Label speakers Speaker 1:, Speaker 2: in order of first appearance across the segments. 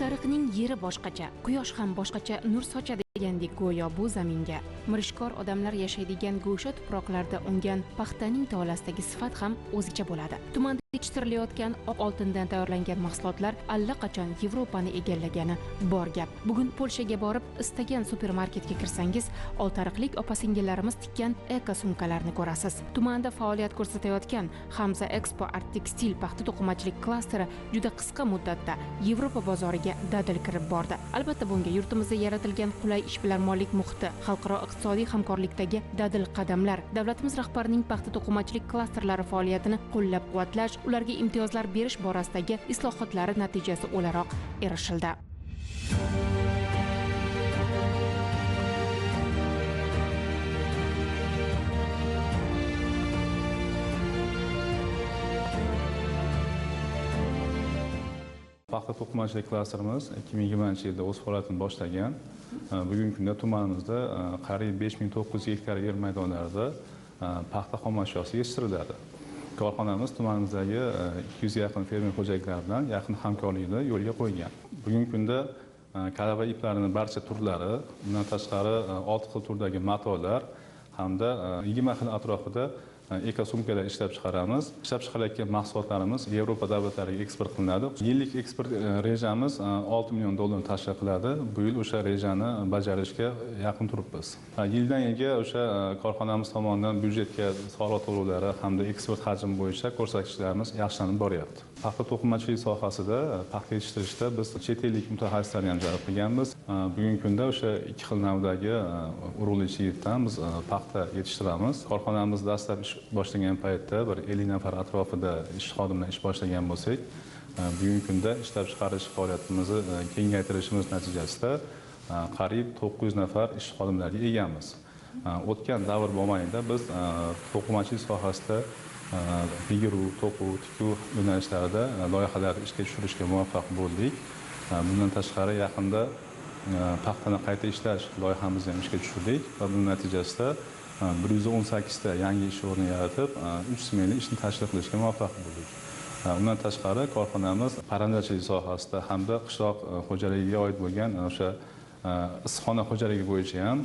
Speaker 1: Oltiariqning yeri boshqacha, quyosh ham boshqacha nur sochadi degandek go'yo bu zaminga. Mirishkor odamlar yashaydigan go'sha tuproqlarda ungan paxtaning tolasidagi sifat ham o'zicha bo'ladi. Tumanda yetishtirilayotgan oq oltindan tayyorlangan mahsulotlar allaqachon Yevropani egallagani bor gap. Bugun Polshaga borib, istagan supermarketga kirsangiz, oltiariqlik opa-singillarimiz tikkan eko sumkalarni ko'rasiz. Tumanda faoliyat ko'rsatayotgan Hamza Expo Art Tekstil paxta to'qimachilik klasteri juda qisqa muddatda Yevropa bozoriga dadil kirib bordi. Albatta bunga yurtimizda yaratilgan qulay ishbilarmonlik muhiti, xalqaro iqtisodiy hamkorlikdagi dadil qadamlar, davlatimiz rahbarining paxta to'qimachilik klasterlari faoliyatini qo'llab-quvvatlash, ularga imtiyozlar berish borasidagi islohotlari natijasi o'laroq erishildi.
Speaker 2: Paxta to'qimachilik klasterimiz 2020-yilda o'z faoliyatini boshlagan. Bugungi kunda tumanimizda qariyb 5900 gektar yer maydonlarida paxta xom ashyosi yetishtiriladi. Korxonamiz tumanimizdagi 200 ga yaqin fermer xo'jaliklari bilan yaqin hamkorlikni yo'lga qo'ygan. Bugungi kunda kalava iplarining barcha turlari, bundan tashqari 6 xil turdagi matolar hamda 20 xil atrofida eko sumkalar ishlab chiqaramiz. Ishlab chiqarilayotgan mahsulotlarimiz Yevropa davlatlariga eksport qilinadi. Yillik eksport rejamiz 6 million dollar tashkil qiladi. Bu yil o'sha rejani bajarishga yaqin turibmiz. Yildan yilga o'sha korxonamiz tomonidan byudjetga soliq to'lovlari hamda eksport hajmi bo'yicha ko'rsatkichlarimiz yaxshilanib boryapti. Paxta to'qimachilik sohasida paxta yetishtirishda biz chet ellik mutaxassislarni ham jalb qilganmiz. Bugungi kunda o'sha 2 xil navdagi urug'li chigitdan biz paxta yetishtiramiz. Korxonamiz dastlab ish boshlagan paytda bir 50 nafar atrofida ish xodimlar ish boshlagan bo'lsak, bugungi kunda ishlab chiqarish faoliyatimizni kengaytirishimiz natijasida qariyb 900 nafar ish xodimlariga egamiz. O'tgan davr mobaynida biz to'qimachilik sohasida bigiruv, to'quv, tikuv yo'nalishlarida loyihalarni ishga tushirishga muvaffaq bo'ldik. Bundan tashqari yaqinda paxtani qayta ishlash loyihamizni ham ishga tushirdik va buning natijasida 118 ta yangi ish o'rni yaratib, 3 smenli ishni tashkil qilishga muvaffaq bo'ldik. Undan tashqari korxonamiz parrandachilik sohasida hamda qishloq xo'jaligiga oid bo'lgan o'sha issiqxona xo'jaligi bo'yicha ham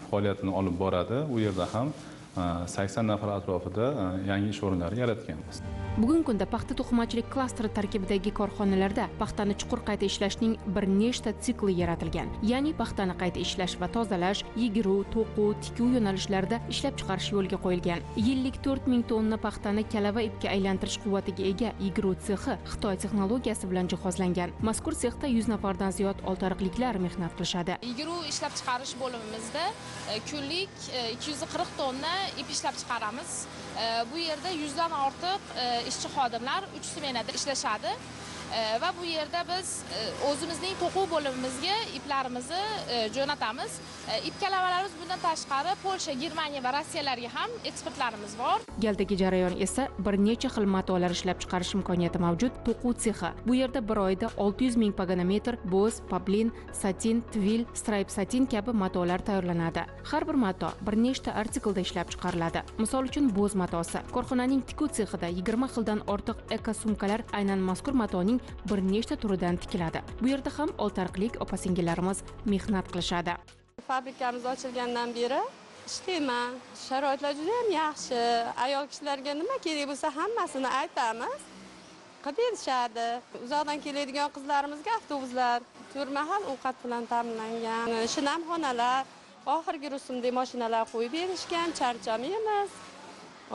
Speaker 2: faoliyatini olib boradi. U yerda ham 80 nafar atrofida yangi ish o'rinlari yaratganmiz.
Speaker 1: Bugungi kunda paxta to'qimachilik klasteri tarkibidagi korxonalarda paxtani chuqur qayta ishlashning bir nechta sikli yaratilgan. Ya'ni paxtani qayta ishlash va tozalash, yigiruv, to'quv, tikuv yo'nalishlarida ishlab chiqarish yo'lga qo'yilgan. Yillik 4000 tonna paxtani kalava ipga aylantirish quvvatiga ega yigiruv sexi Xitoy texnologiyasi bilan jihozlangan. Mazkur sexda 100 nafardan ziyod oltiariqliklar mehnat qilishadi.
Speaker 3: Yigiruv ishlab chiqarish bo'limimizda kunlik 240 tonna ip ishlab chiqaramiz. Bu yerda 100 dan ortiq ishchi xodimlar 3 smenada ishlashadi va bu yerda biz o'zimizning to'quv bo'limimizga iplarimizni jo'natamiz. Ip kalavalarimiz bundan tashqari Polsha, Germaniya va Rossiyalarga ham eksportlarimiz bor.
Speaker 1: Galdagi jarayon esa bir necha xil matolar ishlab chiqarish imkoniyati mavjud to'quv sexi. Bu yerda bir oyda 600 ming paganometr bo'z, poplin, satin, tvil, stripe satin kabi matolar tayyorlanadi. Har bir mato bir nechta artiklda ishlab chiqariladi. Misol uchun bo'z matosi. Korxonaning tikuv sexida 20 xildan ortiq eko sumkalar aynan mazkur matoning bir nechta turidan tikiladi. Bu yerda ham oltiariqlik opa-singillarimiz mehnat qilishadi.
Speaker 4: Fabrikamiz ochilgandan beri ishlayman. Sharoitlar juda ham yaxshi. Ayol kishilarga nima kerak bo'lsa hammasini aytamiz. Qilib berishadi. Uzoqdan keladigan qizlarimizga avtobuslar, 4 mahal ovqat bilan ta'minlangan. Shinamxonalar, oxirgi rusumdagi mashinalar qo'yib berishgan, charchamaymiz.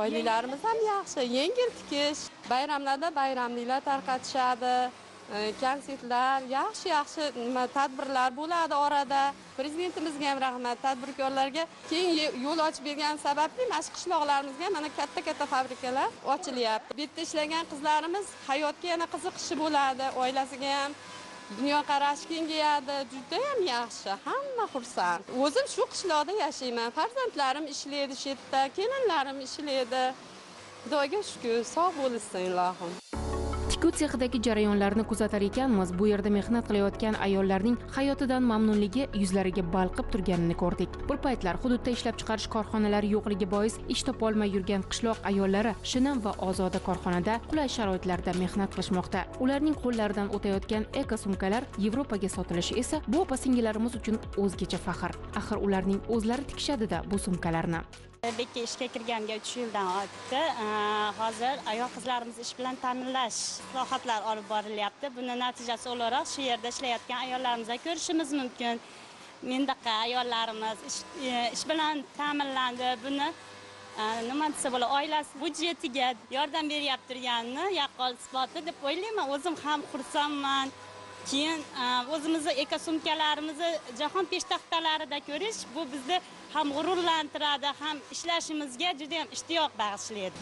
Speaker 4: Oyliklarimiz ham yaxshi, yengil tikish. Bayramlarda bayramliklar tarqatishadi. Konsertlar, yaxshi tadbirlar bo'ladi orada. Prezidentimizga ham rahmat, tadbirkorlarga keng yo'l ochib bergani sababli mana shu qishloqlarimizga mana katta fabrikalar ochilyapti. Bu yerda ishlagan qizlarimiz hayotga yana qiziqishi bo'ladi, oilasiga ham dunyoqarashi kengayadi. Juda ham yaxshi, hamma xursand. O'zim shu qishloqda yashayman. Farzandlarim ishlaydi shu yerda, kelinlarim ishlaydi. Xudoga shukr, sog' bo'lsin ilohim.
Speaker 1: Tikuv sexidagi jarayonlarni kuzatar ekanmiz, bu yerda mehnat qilayotgan ayollarning hayotidan mamnunligi yuzlariga balqib turganini ko'rdik. Bir paytlar hududda ishlab chiqarish korxonalari yo'qligi bois ish topolmay yurgan qishloq ayollari shinam va ozoda korxonada qulay sharoitlarda mehnat qilishmoqda. Ularning qo'llaridan o'tayotgan eko sumkalar Yevropaga sotilishi esa bu opa-singillarimiz uchun o'zgacha faxr. Axir ularning o'zlari tikishadi-da bu sumkalarni.
Speaker 5: Bekka ishga kirganiga 3 yildan o'tdi. Hozir ayol qizlarimiz ish bilan ta'minlash islohotlar olib borilyapti. Buni natijasi o'laroq shu yerda ishlayotgan ayollarimizni ko'rishimiz mumkin. Mindaqa ayollarimiz ish bilan ta'minlandi. Buni nima desa bo'ladi, oilasi budjetiga yordam beryapti turganini yaqqol isboti deb o'ylayman. O'zim ham xursandman. Keyin o'zimizni eko sumkalarimizni jahon peshtaxtalarida ko'rish bu bizni ham g'ururlantiradi, ham ishlashimizga juda ham ishtiyoq bag'ishlaydi.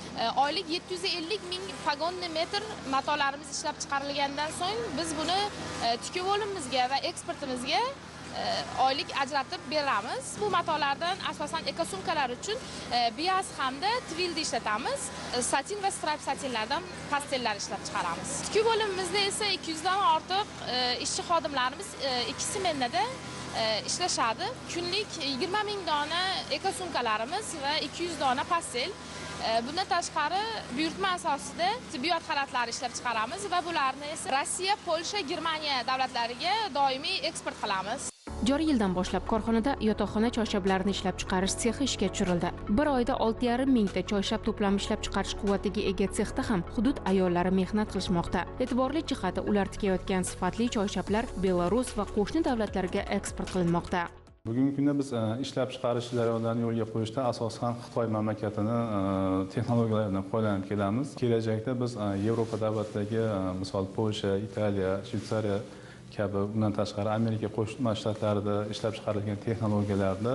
Speaker 3: Oylik 750 ming pagonni metr matolarimiz ishlab chiqarilgandan so'ng biz buni tikuv bo'limimizga va eksportimizga oylik ajratib beramiz. Bu matolardan asosan eko sumkalar uchun bias hamda tvilni ishlatamiz. Satin va stripe satinlardan pastellar ishlab chiqaramiz. Tikuv bo'limimizda esa 200 dan ortiq ishchi xodimlarimiz 2 smenada ishlashadi. Kunlik 20 ming dona eko sumkalarimiz va 200 dona pastel. Bundan tashqari buyurtma asosida tibbiyot xalatlari ishlab chiqaramiz va bularni esa Rossiya, Polsha, Germaniya davlatlariga doimiy eksport qilamiz.
Speaker 1: Joriy yildan boshlab korxonada yotoqxona choyshablarini ishlab chiqarish sexi ishga tushirildi. Bir oyda 6,5 mingta choyshab to'plami ishlab chiqarish quvvatiga ega sexda ham hudud ayollari mehnat qilishmoqda. E'tiborli jihati ular tikayotgan sifatli choyshablar Belarus va qo'shni davlatlarga eksport qilinmoqda.
Speaker 2: Bugungi kunda biz ishlab chiqarish jarayonlarini yo'lga qo'yishda asosan Xitoy mamlakatini texnologiyalaridan foydalanib kelamiz. Kelajakda biz Yevropa davlatidagi, misol Polsha, Italiya, Shvetsariya kabi, bundan tashqari Amerika Qo'shma Shtatlarida ishlab chiqarilgan texnologiyalarni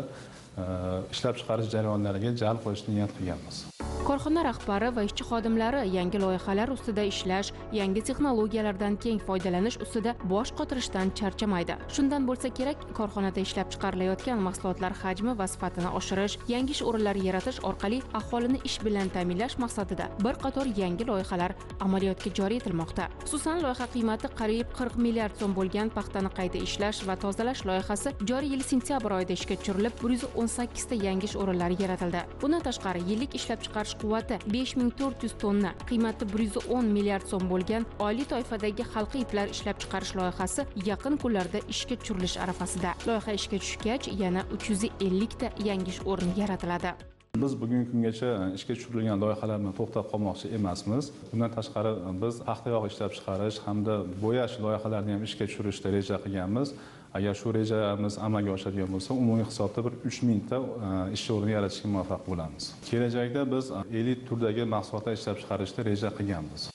Speaker 2: ishlab chiqarish jarayonlariga jalb qilishni niyat qilganmiz.
Speaker 1: Korxona rahbari va ishchi xodimlari yangi loyihalar ustida ishlash, yangi texnologiyalardan keng foydalanish ustida bosh qotirishdan charchamaydi. Shundan bo'lsa kerak, korxonada ishlab chiqarilayotgan mahsulotlar hajmi va sifatini oshirish, yangi ish o'rinlari yaratish orqali aholini ish bilan ta'minlash maqsadida bir qator yangi loyihalar amaliyotga joriy etilmoqda. Xususan, loyiha qiymati qariyb 40 milliard so'm bo'lgan paxtani qayta ishlash va tozalash loyihasi joriy yil sentyabr oyida ishga tushirilib, 118 ta yangi ish o'rinlari yaratildi. Bundan tashqari, yillik ishlab chiqarish quvvati 5400 tonna, qiymati 110 milliard so'm bo'lgan oliy toifadagi xalqi iplar ishlab chiqarish loyihasi yaqin kunlarda ishga tushirilish arafasida. Loyiha ishga tushgach, yana 350 ta yangi ish o'rni yaratiladi.
Speaker 2: Biz bugungi kungacha ishga tushirilgan loyihalarni to'xtab qolmoqchi emasmiz. Bundan tashqari biz paxta yog'i ishlab chiqarish hamda bo'yash loyihalarini ham ishga tushirishda reja qilganmiz. Agar shu rejamiz amalga oshadigan bo'lsa, umumiy hisobda bir 3000 ta ish o'rni yaratishga muvaffaq bo'lamiz. Kelajakda biz elit turdagi mahsulotlar ishlab chiqarishda reja qilganmiz.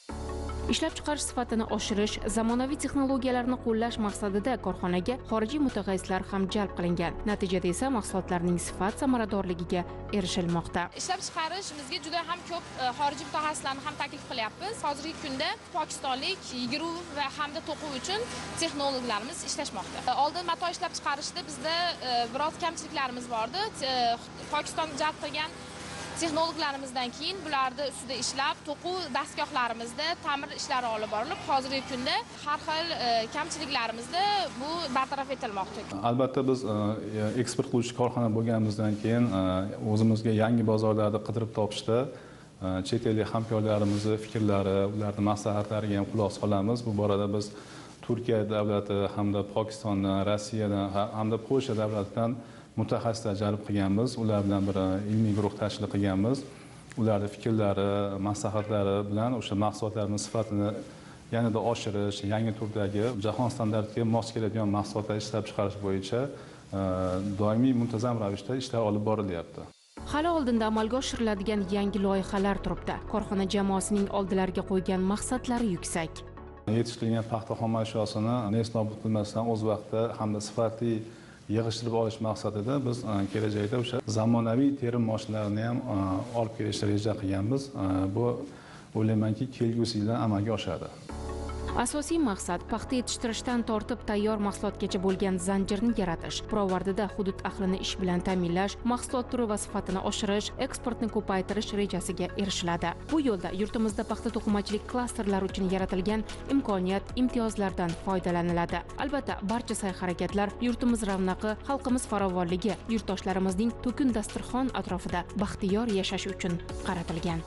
Speaker 1: Ishlab chiqarish sifatini oshirish, zamonaviy texnologiyalarni qo'llash maqsadida korxonaga xorijiy mutaxassislar ham jalb qilingan. Natijada esa mahsulotlarning sifat samaradorligiga erishilmoqda.
Speaker 3: Ishlab chiqarishimizga juda ham ko'p xorijiy mutaxassislarni ham taklif qilyapmiz. Hozirgi kunda pokistonlik yigiruv va hamda to'quv uchun texnologlarimiz ishlashmoqda. Oldin mato ishlab chiqarishda bizda biroz kamchiliklarimiz bordi. Pokiston jalb qilgan texnologlarimizdan keyin bularni ustida ishlab, to'quv dastgohlarimizda ta'mir ishlari olib borilib, hozirgi kunda har xil kamchiliklarimizni bu bartaraf etilmoqda.
Speaker 2: Albatta biz eksport qiluvchi korxona bo'lganimizdan keyin o'zimizga yangi bozorlarni qidirib topishda chet ellik hamkorlarimizning fikrlari, ularning maslahatlariga ham quloq solamiz. Bu borada biz Turkiya davlati hamda Pokistondan, Rossiyadan hamda Polsha davlatidan mutaxassislar jalb qilganmiz. Ular bilan bir ilmiy guruh tashkil qilganmiz. Ularning fikrlari, maslahatlari bilan o'sha mahsulotlarning sifatini yanada oshirish, yangi turdagi jahon standartiga mos keladigan mahsulotlar ishlab chiqarish bo'yicha doimiy muntazam ravishda ishlar olib borilyapti.
Speaker 1: Hali oldinda amalga oshiriladigan yangi loyihalar turibdi. Korxona jamoasining oldilariga qo'ygan maqsadlari yuksak.
Speaker 2: Yetishtirilgan paxta xom ashyosini nesnobud qilmasdan o'z vaqtida hamda sifatli yig'ishtirib olish maqsadida biz kelajakda o'sha zamonaviy terim mashinalarini ham olib kelishni reja qilganmiz. Bu o'ylaymanki kelgusi yilda amalga oshadi.
Speaker 1: Asosiy maqsad paxta yetishtirishdan tortib tayyor mahsulotgacha bo'lgan zanjirni yaratish, pirovardida hudud ahlini ish bilan ta'minlash, mahsulot turi va sifatini oshirish, eksportni ko'paytirish rejasiga erishiladi. Bu yo'lda yurtimizda paxta to'qimachilik klasterlari uchun yaratilgan imkoniyat, imtiyozlardan foydalaniladi. Albatta, barcha sa'y-harakatlar yurtimiz ravnaqi, xalqimiz farovonligi, yurtdoshlarimizning to'kin dasturxon atrofida baxtiyor yashash uchun qaratilgan.